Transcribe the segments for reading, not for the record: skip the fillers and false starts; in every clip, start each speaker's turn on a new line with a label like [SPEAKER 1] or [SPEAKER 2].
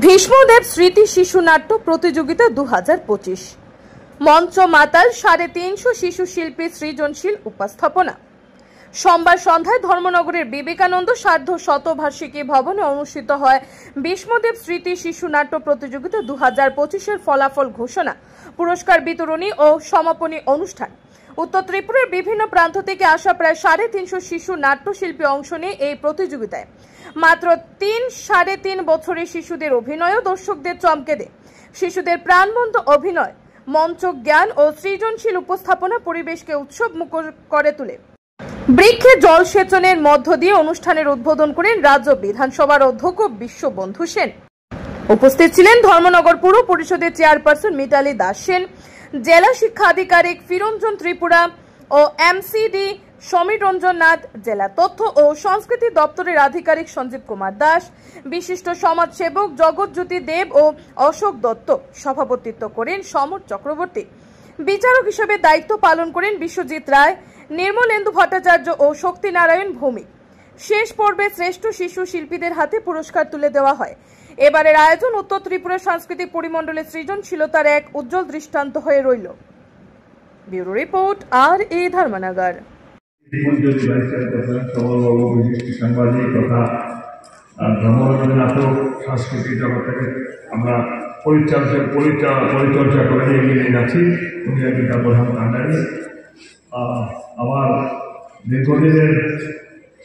[SPEAKER 1] ভীষ্মদেব স্মৃতি শিশু নাট্য প্রতিযোগিতা 2025 মঞ্চ মাতাল 350 শিশু শিল্পী সৃজনশীল উপস্থাপনা। সোমবার সন্ধ্যায় ধর্মনগরের বিবেকানন্দ সার্ধ শতবার্ষিকী ভবনে অনুষ্ঠিত হয় ভীষ্মদেব স্মৃতি শিশু নাট্য প্রতিযোগিতা 2025 এর ফলাফল ঘোষণা, পুরস্কার বিতরণী ও সমাপনী অনুষ্ঠান। উত্তর ত্রিপুরার বিভিন্ন প্রান্ত থেকে আসা প্রায় 350 শিশু নাট্যশিল্পী অংশ নিয়ে এই প্রতিযোগিতায় মাত্র 3-3.5 বছরের শিশুদের অভিনয়ও দর্শকদের চমকে দেয়। শিশুদের প্রাণবন্ত অভিনয়, মঞ্চ জ্ঞান ও সৃজনশীল উপস্থাপনা পরিবেশকে উৎসব মুখর করে তোলে। বৃক্ষে জলসেচনের মধ্য দিয়ে অনুষ্ঠানের উদ্বোধন করেন রাজ্য বিধানসভার অধ্যক্ষ বিশ্ববন্ধু সেন। উপস্থিত ছিলেন ধর্মনগর পুর পরিষদের চেয়ারপারসন মিতালি দাস সেন, জেলা শিক্ষা আধিকারিক ফিরঞ্জন ত্রিপুরা ও এমসিডি সমীর রঞ্জন নাথ, জেলা তথ্য ও সংস্কৃতি দপ্তরের আধিকারিক সঞ্জীব কুমার দাস, বিশিষ্ট সমাজসেবক জগৎজ্যোতি দেব ও অশোক দত্ত। সভাপতিত্ব করেন সমর চক্রবর্তী। বিচারক হিসেবে দায়িত্ব পালন করেন বিশ্বজিৎ রায়, নির্মলেন্দু ভট্টাচার্য ও শক্তিনারায়ণ ভৌমিক। শেষ পর্বে শ্রেষ্ঠ শিশু শিল্পীদের হাতে পুরস্কার তুলে দেওয়া হয়। এবারের আয়োজন উত্তর ত্রিপুরা সাংস্কৃতিক পরিমণ্ডলের সৃজনশীলতার এক উজ্জ্বল দৃষ্টান্ত হয়ে রইল। Bureau report, R A. ধর্মনগর।
[SPEAKER 2] নাটক সাংস্কৃতিক জগৎটাকে আমরা পরিচর্যা করে এগিয়ে নিয়ে যাচ্ছি। উনি একজন প্রধান কাণ্ডারি, আমার দীর্ঘদিনের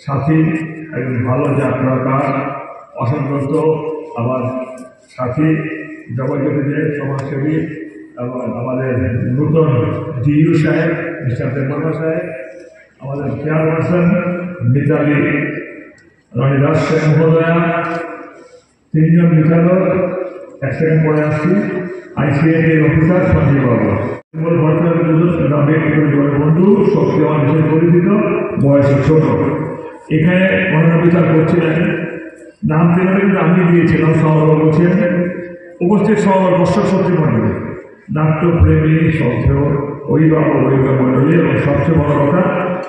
[SPEAKER 2] সাথী, একজন ভালো যাত্রাকার অসন্ত, আমার সাথী জগৎজ্যোতি দেব সমাজসেবী, এবং আমাদের নূতন ডিইউ সাহেব মিস্টার দেববর্মা সাহেব, আমাদের চেয়ারপারসন মিতালি রানী দাস মহোদয়া, তিনজন বিচারক, এক সেকেন্ড পরে আসছি, আইসিএ অফিসার সঞ্জীব বাবু, বন্ধু, শক্তি আমার বিশেষ পরিচিত, বয়সে ছোট। এখানে মনোনয়ন বিচার করছিলেন, নাম থেকে কিন্তু আমি দিয়েছিলাম, সহবাবু বলছেন উপস্থিত সহবার দর্শক শক্তি মন্ডলী, নাট্যপ্রেমী শ্রদ্ধেয় অভিভাবক মন্ডলী, এবং সবচেয়ে বড় কথা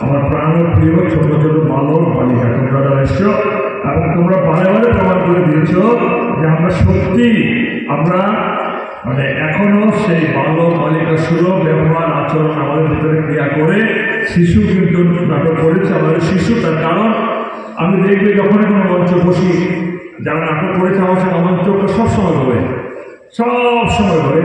[SPEAKER 2] আমার প্রাণ প্রিয় ছোট ছোট বালক বালিকা, তোমরা এসছ এবং তোমরা বারে বারে প্রমাণ করে দিয়েছ যে আমরা সত্যি এখনো সেই বালক বালিকা সুলভ ব্যবহার আচরণ আমাদের ভিতরে ক্রিয়া করে শিশু কিন্তু নাটক করেছে। আমাদের শিশু, তার কারণ আমি দেখবে যখনই কোনো মঞ্চ বসি, যারা নাটক করেছে আমার সঙ্গে আমার চোখটা সবসময় ধরে